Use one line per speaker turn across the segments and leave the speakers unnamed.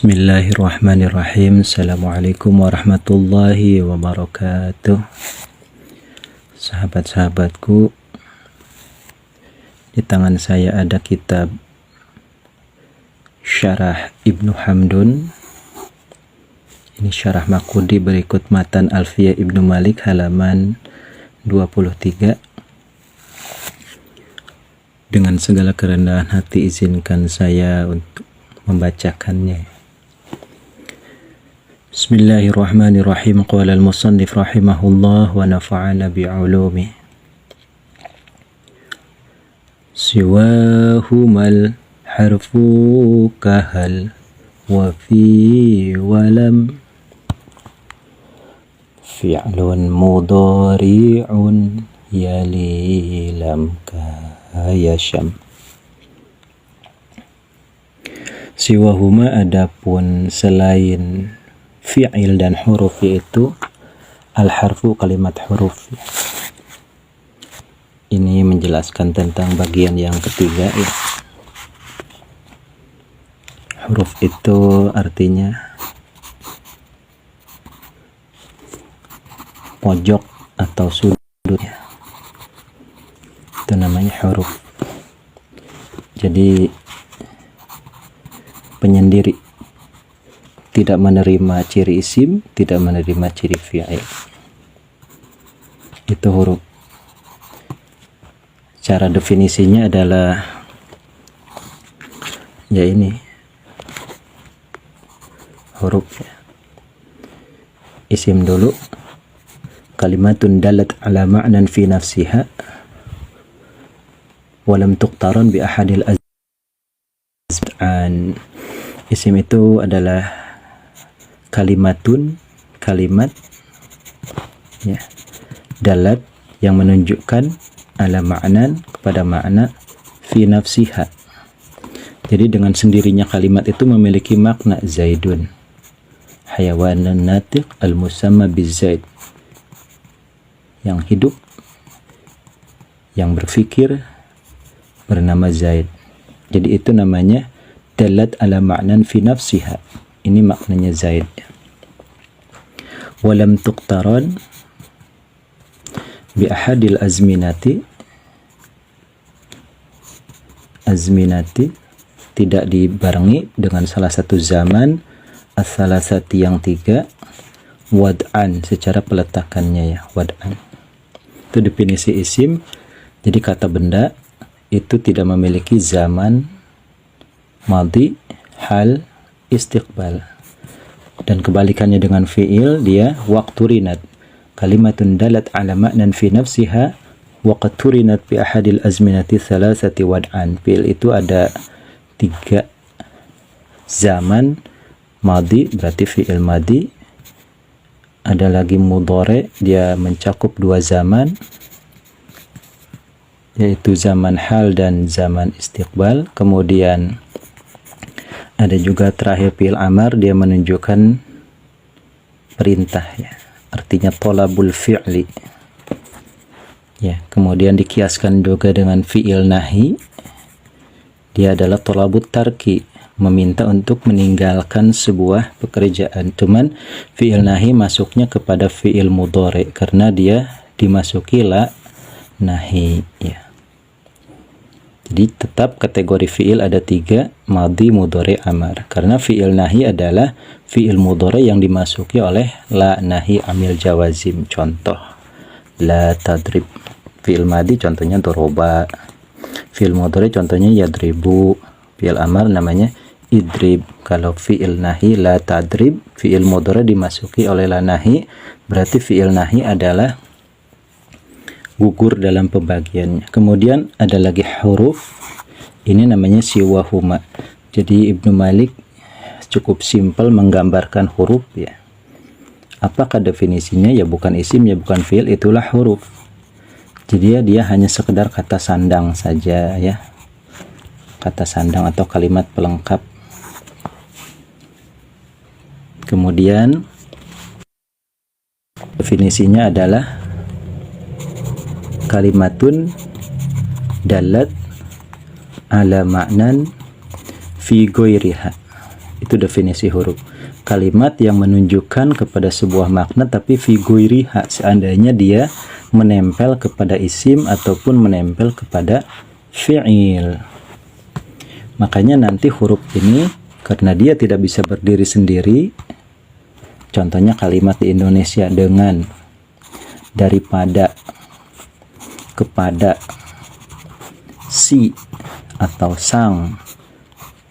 Bismillahirrahmanirrahim. Assalamualaikum warahmatullahi wabarakatuh. Sahabat-sahabatku, di tangan saya ada kitab Syarah Ibnu Hamdun. Ini syarah Maqudi berikut matan Alfiyah Ibnu Malik halaman 23. Dengan segala kerendahan hati izinkan saya untuk membacakannya. Bismillahirrahmanirrahim. Qala al-musannif rahimahullah wa nafa'ana bi'ulumi. Siwahumal harfu kahal wa fi walam fi'lun mudhari'un yali lam kayasham. Siwahuma adapun selain fi'il dan huruf, yaitu al-harfu kalimat huruf. Ini menjelaskan tentang bagian yang ketiga ya. Huruf itu artinya pojok atau sudut ya. Itu namanya huruf. Jadi penyendiri, tidak menerima ciri isim, tidak menerima ciri fi'il. Itu huruf. Cara definisinya adalah ya ini huruf ya. Isim dulu, kalimatun dalat ala ma'nan fi nafsiha walam tuqtaran bi ahadil azman. Isim itu adalah kalimatun, kalimat ya, dalat yang menunjukkan ala ma'nan, kepada makna, fi nafsiha. Jadi dengan sendirinya kalimat itu memiliki makna. Zaidun hayawanan natiq al-musamma bizaid, yang hidup, yang berfikir, bernama Zaid. Jadi itu namanya dalat ala ma'nan fi nafsiha. Ini maknanya Zaid. Walam tuqtaran bi ahadil azminati. Azminati tidak dibarengi dengan salah satu zaman. As-salasati yang tiga. Wad'an secara peletakannya ya, wad'an. Itu definisi isim. Jadi kata benda itu tidak memiliki zaman, madhi, hal, istiqbal. Dan kebalikannya dengan fi'il, dia waqturinat, kalimatun dalat ala ma'nan fi nafsiha waqturinat bi ahadil azminati thalathati wad'an. Fi'il itu ada tiga zaman, madhi berarti fi'il madhi, ada lagi mudhari, dia mencakup dua zaman, yaitu zaman hal dan zaman istiqbal. Kemudian ada juga terakhir fi'il amar, dia menunjukkan perintah ya, artinya tolabul fi'li ya. Kemudian dikiaskan juga dengan fi'il nahi, dia adalah tolabut tarki, meminta untuk meninggalkan sebuah pekerjaan. Cuman fi'il nahi masuknya kepada fi'il mudhari karena dia dimasuki la nahi ya. Jadi tetap kategori fi'il ada tiga, madhi, mudhari, amar. Karena fi'il nahi adalah fi'il mudhari yang dimasuki oleh la nahi amil jawazim. Contoh, la tadrib. Fi'il madhi contohnya doroba. Fi'il mudhari contohnya yadribu. Fi'il amar namanya idrib. Kalau fi'il nahi la tadrib, fi'il mudhari dimasuki oleh la nahi, berarti fi'il nahi adalah gugur dalam pembagiannya. Kemudian ada lagi huruf, ini namanya siwahuma. Jadi Ibnu Malik cukup simpel menggambarkan huruf ya. Apakah definisinya? Ya bukan isim, ya bukan fi'il, itulah huruf. Jadi dia hanya sekedar kata sandang saja ya, kata sandang atau kalimat pelengkap. Kemudian definisinya adalah kalimatun dalat ala ma'nan fi ghairiha. Itu definisi huruf. Kalimat yang menunjukkan kepada sebuah makna tapi fi ghairiha, seandainya dia menempel kepada isim ataupun menempel kepada fi'il. Makanya nanti huruf ini karena dia tidak bisa berdiri sendiri, contohnya kalimat di Indonesia dengan, daripada, kepada, si, atau sang,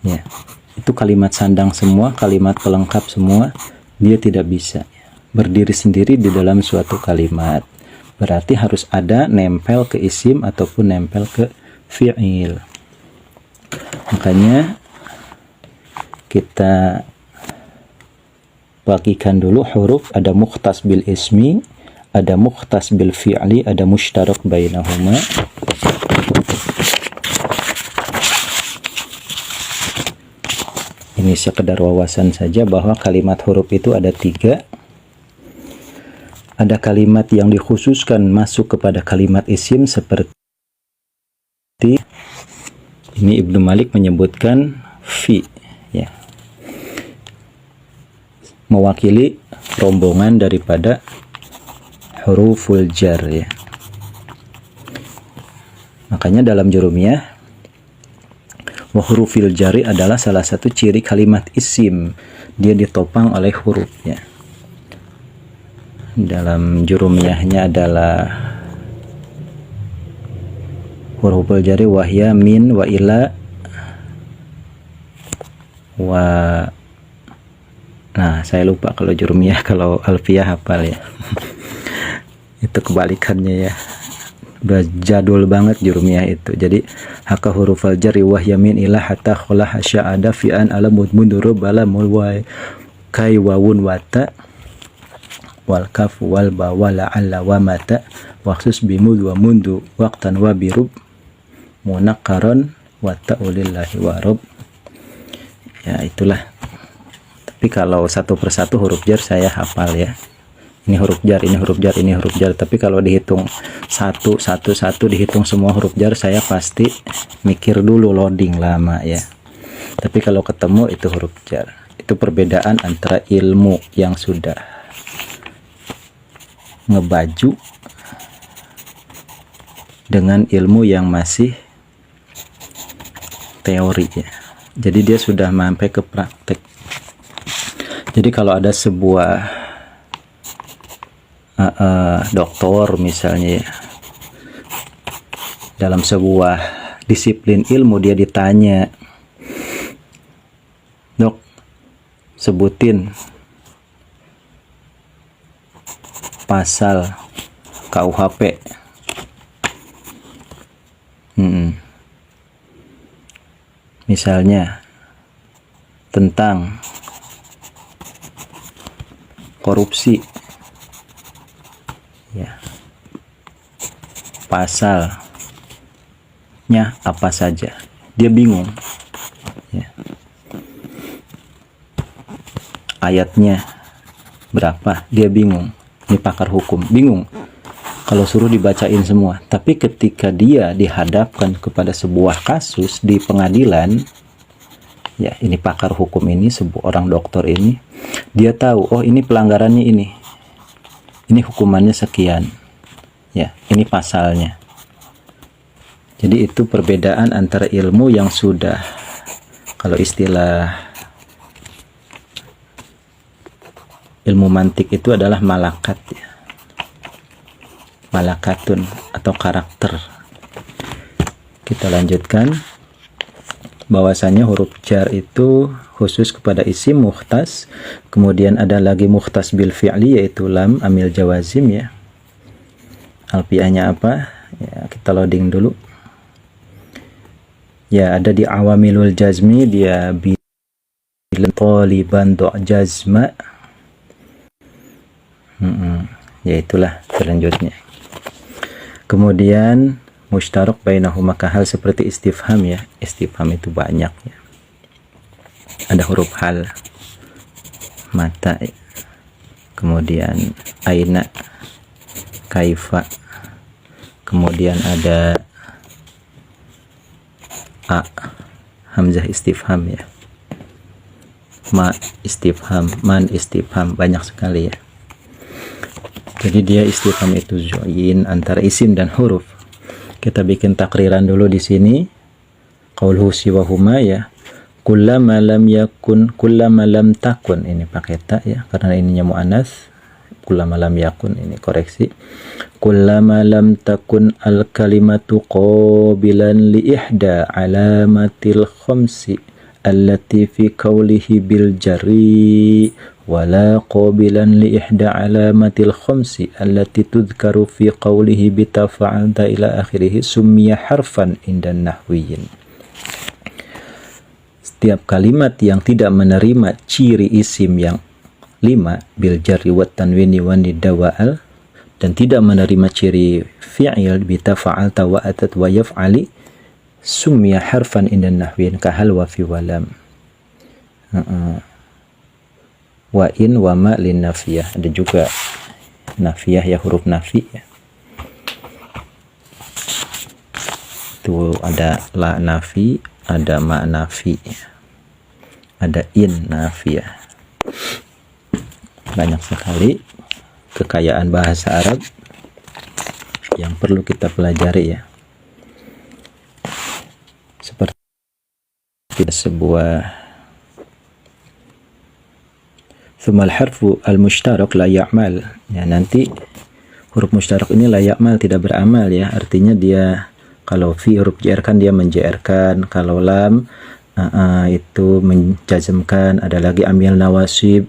ya, itu kalimat sandang semua, kalimat pelengkap semua, dia tidak bisa berdiri sendiri di dalam suatu kalimat. Berarti harus ada nempel ke isim ataupun nempel ke fi'il. Makanya kita bagikan dulu huruf, ada mukhtas bil ismi, ada mukhtas bil fi'li, ada mushtarak bainahuma. Ini sekedar wawasan saja bahwa kalimat huruf itu ada 3. Ada kalimat yang dikhususkan masuk kepada kalimat isim seperti ini Ibnu Malik menyebutkan fi, ya, mewakili rombongan daripada huruful jar, ya. Makanya dalam jurumiyah wa hurufil jari adalah salah satu ciri kalimat isim, dia ditopang oleh huruf, ya. Dalam jurumiyahnya adalah huruful jari wahya min wa ila wa, nah saya lupa kalau jurumiyah, kalau alfiyah hafal, ya. Itu kebalikannya, ya, udah jadul banget jurumiyah itu. Jadi haka huruf al jari wahya min ila hatta kholah sya'ada fi'an ala mudmundur bala mulwai kai wawun wata wal kaf wal ba wala alla wa mata waksus bimud wa mundu waqtan wa birub munakaron wa ta'ulillahi wa rob. Ya itulah. Tapi kalau satu persatu huruf jar saya hafal, ya. Ini huruf jar, ini huruf jar, ini huruf jar. Tapi kalau dihitung satu dihitung semua huruf jar, saya pasti mikir dulu, loading lama, ya. Tapi kalau ketemu itu huruf jar. Itu perbedaan antara ilmu yang sudah ngebaju dengan ilmu yang masih teori, ya. Jadi dia sudah sampai ke praktek. Jadi kalau ada sebuah doktor misalnya, ya, dalam sebuah disiplin ilmu dia ditanya, dok sebutin pasal KUHP, misalnya tentang korupsi, ya, pasalnya apa saja, dia bingung, ya. Ayatnya berapa, dia bingung. Ini pakar hukum bingung kalau suruh dibacain semua. Tapi ketika dia dihadapkan kepada sebuah kasus di pengadilan, ya, ini pakar hukum ini, sebuah orang dokter ini, dia tahu, oh ini pelanggarannya ini hukumannya sekian, ya, ini pasalnya. Jadi itu perbedaan antara ilmu yang sudah, kalau istilah ilmu mantik itu adalah malakat, ya, malakatun atau karakter. Kita lanjutkan, bahwasanya huruf jar itu khusus kepada isim mukhtas, kemudian ada lagi mukhtas bil fi'li yaitu lam amil jawazim, ya. Alfiahnya apa? Ya, kita loading dulu. Ya, ada di awamilul jazmi, dia bil taliban do jazma. Ya itulah selanjutnya. Kemudian mushtarak bainahuma kahal seperti istifham, ya. Istifham itu banyak, ya. Ada huruf hal, mata, ya. Kemudian aina, kaifa, kemudian ada hamzah istifham, ya. ma istifham, man istifham, banyak sekali ya. Jadi dia istifham itu join antara isim dan huruf. Kita bikin takriran dulu di sini. Qauluhu siwahuma ya. Kullama lam yakun, kullama lam takun, ini pakai ta ya karena ininya muannas. Kullama lam yakun, ini koreksi. Kullama lam takun al kalimatu qabilan li ihda alamatil khamsi allati fi qawlihi bil jarri wala qabilan li ihda alamatil khamsi allati tudhkaru fi qawlihi bi tafa'alta ila akhirih summiya harfan indan nahwiyin. Setiap kalimat yang tidak menerima ciri isim yang 5 bil jarri wa tanwini wa nida wa al, dan tidak menerima ciri fi'il bi tafa'alta wa atat wa yaf'ali, summiya harfan indan nahwiyin kahal wa fi walam. Wa in wa ma lin nafiyah, ada juga nafiyah ya, huruf nafi ya. Itu ada la nafi, ada ma nafi, ada in nafiyah. Banyak sekali kekayaan bahasa Arab yang perlu kita pelajari ya. Seperti sebuah Thumal harfu al-mushtarak la ya'mal. Ya, nanti huruf mushtarak ini la ya'mal, tidak beramal ya. Artinya dia kalau fi huruf jar kan dia menjarkan, kalau lam itu menjazmkan, ada lagi amil nawasib.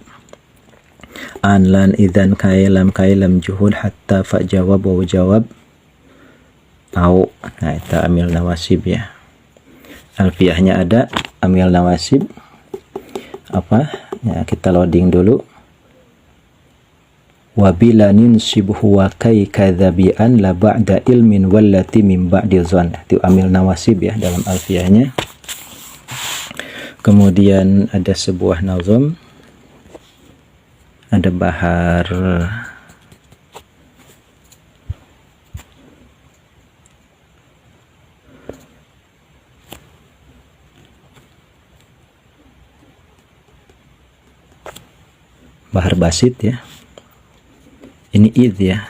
An lan idzan kailam juhud hatta fa jawab wa jawab au. Nah, itu amil nawasib ya. Alfiyahnya ada amil nawasib. Apa? Ya, kita loading dulu. Wa bilanin sibhu wa kai kadzabian la ba'da ilmin wallati min ba'di zan. Itu amil nawasib ya dalam alfiyahnya. Kemudian ada sebuah nazam, ada bahar basit ya. Ini id ya.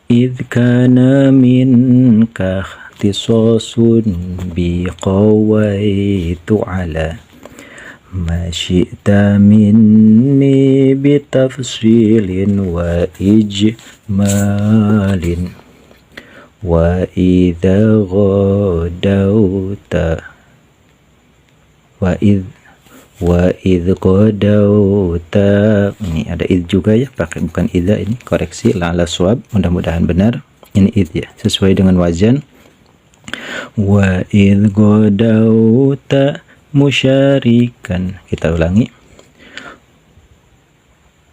Id kana minka ikhtisasun bi qawaitu ala ma syi'ta minni bi tafsilin wa ijmalin wa idza ghadawta wa idh qadauta. Ini ada id juga ya, pakai bukan idza, ini koreksi la'ala shawab, mudah-mudahan benar. Ini id ya, sesuai dengan wazan. Wa idh qadauta musyarikan, kita ulangi.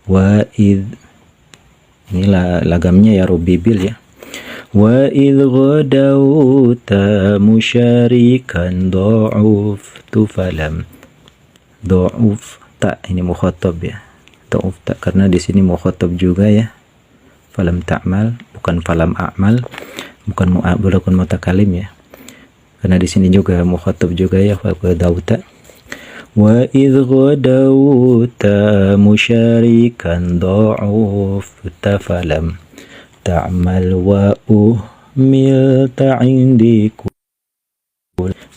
Wa idh, ini lagamnya ya rubibil ya. Wa idh qadauta musyarikan dha'uftu falam. Do'uf tak, ini mukhatab ya. Do'uf tak karena di sini mukhatab juga ya. Falam ta'mal, bukan falam a'mal, bukan mutakalim ya. Karena di sini juga mukhatab juga ya. Fa qadauta. Wa idh qadauta musyarikan do'ufta falam ta'mal wa uhmilta indiku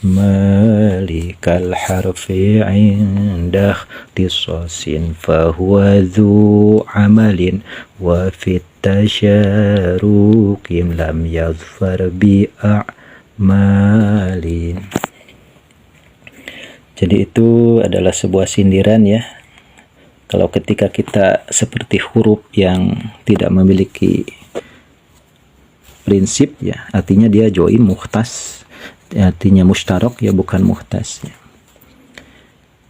malikal harfi inda ikhtisasin fahuwa dhu amalin wa fit tasyarukim lam yadhfar bi a'malin. Jadi itu adalah sebuah sindiran ya. Kalau ketika kita seperti huruf yang tidak memiliki prinsip ya, artinya dia join mukhtas, artinya mustarak ya, bukan muhtas ya.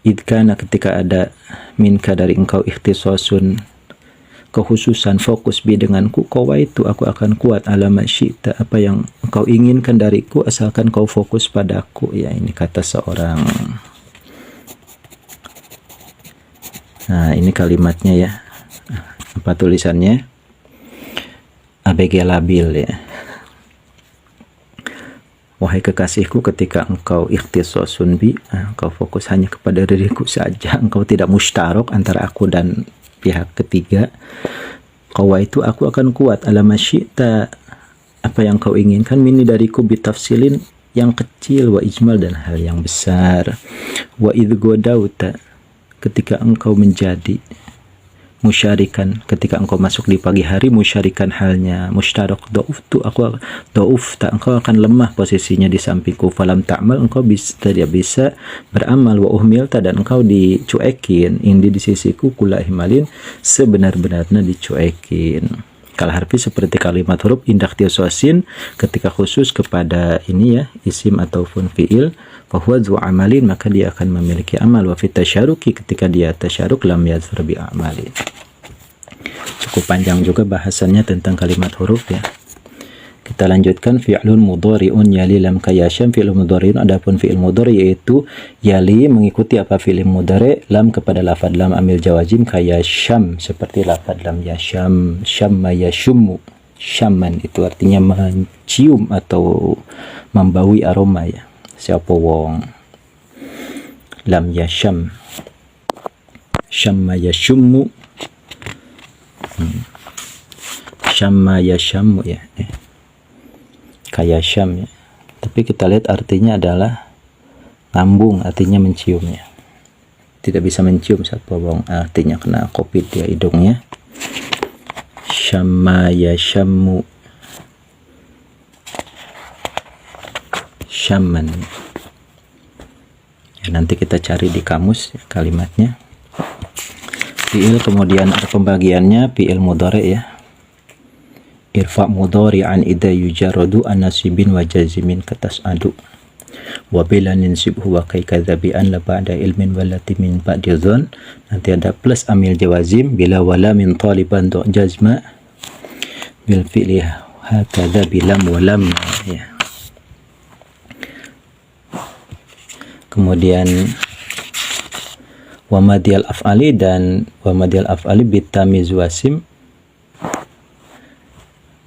Idkana, ketika ada minka dari engkau, ikhtisasun kekhususan, fokus bi denganku, qawaitu aku akan kuat, alama syi'ta apa yang engkau inginkan dariku asalkan kau fokus padaku ya. Ini kata seorang, nah ini kalimatnya ya. Apa tulisannya? ABG labil ya. wahai kekasihku, ketika engkau ikhtisasun bi, engkau fokus hanya kepada diriku saja, engkau tidak musytarok antara aku dan pihak ketiga, qawaitu, aku akan kuat, ala masyita, apa yang kau inginkan, mini dariku, bitafsilin, yang kecil, wa ijmal, dan hal yang besar. Wa idh godauta, ketika engkau menjadi musyarikan, ketika engkau masuk di pagi hari, musyarikan halnya musytarak, doufta, engkau akan lemah posisinya di sampingku, falam ta'mal, engkau tidak bisa beramal, wa uhmilta, dan engkau dicuekin, indi di sisiku, kula ihmalin, sebenar-benarnya dicuekin. Kal harfi, seperti kalimat huruf, indah tiasosin, ketika khusus kepada ini ya, isim ataupun fiil, bahwa zu amalin, maka dia akan memiliki amal. Wa fit tasyaruki, ketika dia tasyaruk, lam yazhar bi amalin. Cukup panjang juga bahasannya tentang kalimat huruf ya. Kita lanjutkan, fi'lun mudhari'un yali lam kayasham. Fi'lun mudhari'un, adapun fi'il mudhari yaitu yali, mengikuti apa fi'il mudhari, lam kepada lafad lam amil jawazim, kayasham, seperti lafad lam yasham, syamma yashummu. Syamman itu artinya mencium atau membawi aroma ya. Siapa wong lam yasham, syamma yashummu, syamma yashammu ya, kayak syam ya. Tapi kita lihat artinya adalah ngambung, artinya menciumnya. Tidak bisa mencium saat bawang, artinya kena covid ya hidungnya. Syamma yashammu, syamman ya, nanti kita cari di kamus ya, kalimatnya. Fi'il, kemudian pembagiannya, fi'il mudhari ya, irfa mudhari'an idza yujarradu an nasibin wa jazimin katas'adu wa bila ninsibhu wa kai kadzabian la ba'da ilmin walati min ba'di dzan. Nanti ada plus amil jawazim, bila wala min taliban do jazma bil fi'li hakadza bilam walam ya. Kemudian wa madiyal af'ali, dan wa madiyal af'ali bitamiz wasim,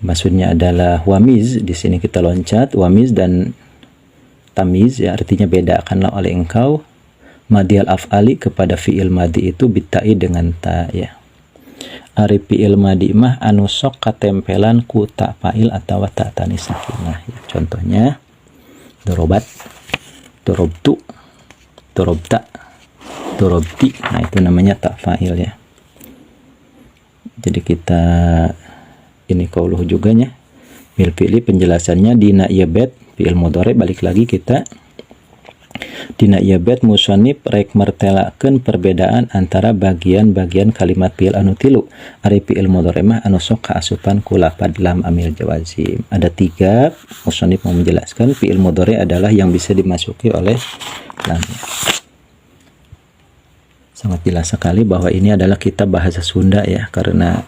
maksudnya adalah wamiz. Di sini kita loncat wamiz dan tamiz ya, artinya bedakanlah oleh engkau madiyal af'ali kepada fi'il madi itu bitai, dengan ta ya. Ari fi'il madi mah anu sok katempelan ku ta fa'il atau ta tanis sakinah ya. Contohnya dorobat, dorobtu, dorobta, dorobti, nah itu namanya ta fa'il ya. Jadi kita ini kauluh juga nya, bil fi'li, penjelasannya dina yabet fi'il mudhari, balik lagi kita dina yabet musannif rek mertelakeun perbedaan antara bagian-bagian kalimat fi'il anu tilu. Ari fi'il mudhari mah anu sok kaasupan ku lafad lam amil jawazim. Ada 3, musannif mau menjelaskan fi'il mudhari adalah yang bisa dimasuki oleh lam. Sangat jelas sekali bahwa ini adalah kitab bahasa Sunda ya, karena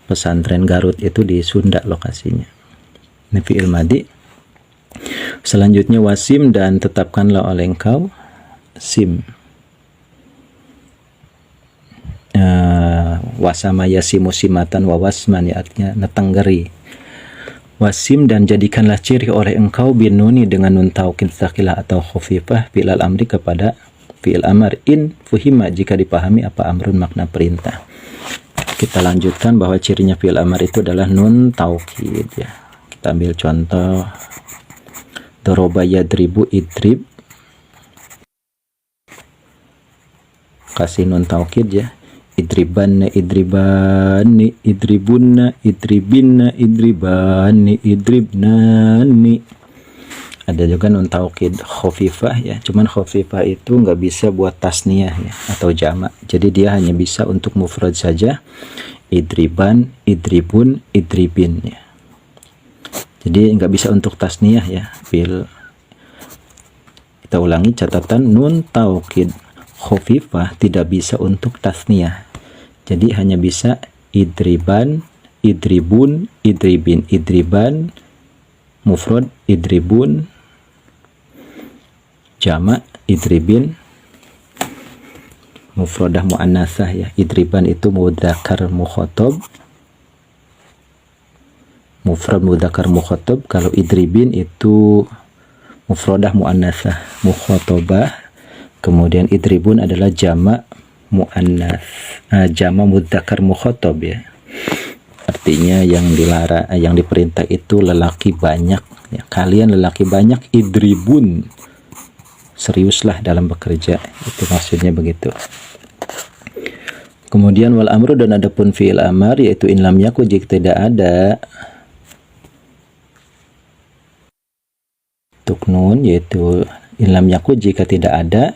pesantren Garut itu di Sunda lokasinya. Ini fi'il madi. Selanjutnya wasim, dan tetapkanlah oleh engkau sim. Wasama yasimu simatan wa wasman ya, artinya netenggeri. Wasim, dan jadikanlah ciri oleh engkau binuni, dengan nun taukid tsakilah atau khafifah fi'il amri kepada fi'il amar, in fuhima, jika dipahami apa amrun makna perintah. Kita lanjutkan bahwa cirinya fi'il amar itu adalah nun taukid ya. Kita ambil contoh doroba yadribu idrib, kasih nun taukid ya, idribanna idribani, idribunna idribinna, idribani idribnani. Ada juga nun taukid khafifah ya, cuman khafifah itu nggak bisa buat tasniyah ya atau jamak, jadi dia hanya bisa untuk mufrad saja, idriban, idribun, idribin ya. Jadi nggak bisa untuk tasniyah ya. Kita ulangi catatan, nun taukid khafifah tidak bisa untuk tasniyah, jadi hanya bisa idriban, idribun, idribin, idriban mufrad, idribun jamak, idribin mufradah muannasah ya. Idriban itu mudzakkar mukhatab, mufrad mudzakkar mukhatab. Kalau idribin itu mufradah muannasah mukhatabah. Kemudian idribun adalah jamak muannats, jamak mudzakkar mukhatab ya. Artinya yang dilarang, yang diperintah itu lelaki banyak ya. Kalian lelaki banyak, idribun, seriuslah dalam bekerja, itu maksudnya begitu. Kemudian wal amru, dan adapun fi'il amar yaitu in lam yakun, jika tidak ada untuk nun, yaitu in lam yakun jika tidak ada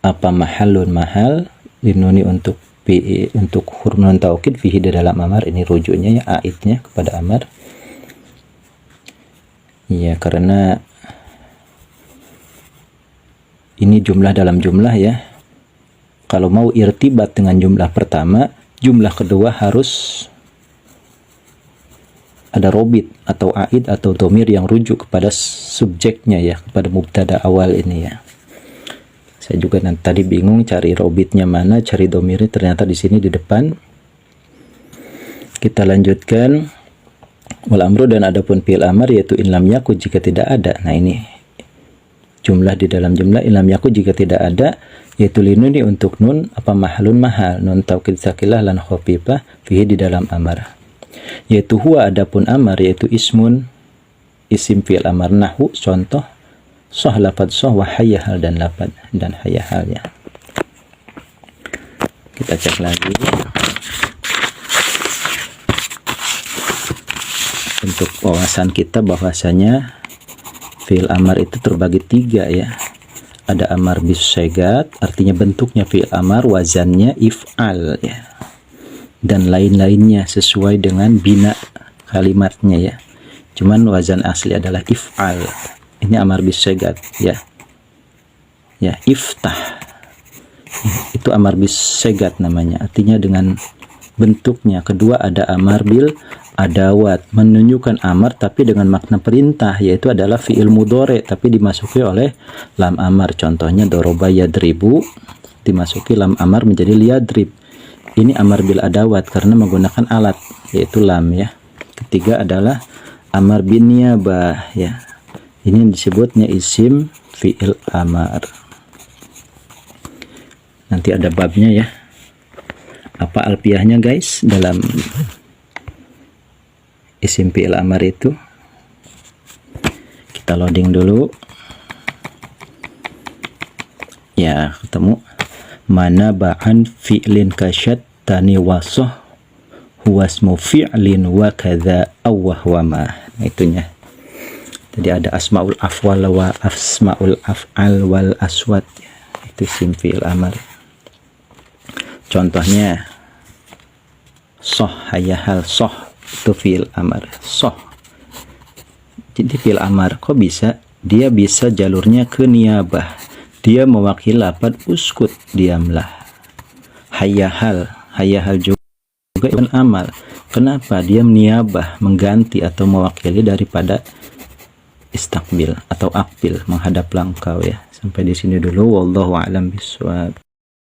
apa mahallun mahal linuni untuk huruf nun taukid fihi di dalam amar. Ini rujuknya ya, aidnya kepada amar ya, karena ini jumlah dalam jumlah ya. Kalau mau irtibat dengan jumlah pertama, jumlah kedua harus ada robit atau aid atau domir yang rujuk kepada subjeknya ya, kepada mubtada awal ini ya. Saya juga tadi bingung cari robitnya mana, cari domirnya, ternyata di sini di depan. Kita lanjutkan. Wal amru, dan adapun fi'il amar yaitu in lam yakun jika tidak ada. Nah ini jumlah di dalam jumlah in lam yakun jika tidak ada, yaitu linuni untuk nun apa mahalun mahal, nun taukid sakilah lan khafifah fihi di dalam amar. Yaitu huwa, adapun amar yaitu ismun, isim fi'il amar, nahu contoh soh lafad soh wa hayyahal dan lafad dan hayyahal ya. Kita cek lagi untuk wawasan kita, bahwasanya fi'il amar itu terbagi 3 ya. Ada amar bis syegat, artinya bentuknya fi'il amar, wazannya if'al ya, dan lain-lainnya sesuai dengan bina kalimatnya ya. Cuman wazan asli adalah if'al. Ini amar bis syegat ya. Ya, iftah. Itu amar bis syegat namanya, artinya dengan bentuknya. Kedua ada amar bil adawat, menunjukkan amar tapi dengan makna perintah, yaitu adalah fi'il mudhari tapi dimasuki oleh lam amar. Contohnya doroba yadribu, dimasuki lam amar menjadi liyadrib. Ini amar bil adawat karena menggunakan alat yaitu lam ya. Ketiga adalah amar bin niyabah ya. Ini disebutnya isim fi'il amar. Nanti ada babnya ya. Apa alfiahnya guys dalam isim fi'il amar itu. Kita loading dulu ya, ketemu mana ba'an fi'lin kasyat tani wasoh huwasmu fi'lin wa kadha awwahwama. Nah itunya tadi ada asmaul afwal wa asmaul af'al wal aswad, itu isim fi'il amar. Contohnya soh hayahal, soh itu fi'il amar, soh. Jadi fi'il amar kok bisa? Dia bisa jalurnya ke niyabah, dia mewakili lafaz uskut, diamlah. Hayahal, hayahal juga fi'il amar. Kenapa? Dia niyabah, mengganti atau mewakili daripada istakbil atau akbil, menghadap langkau ya. Sampai di sini dulu, wallahu a'lam bishawab.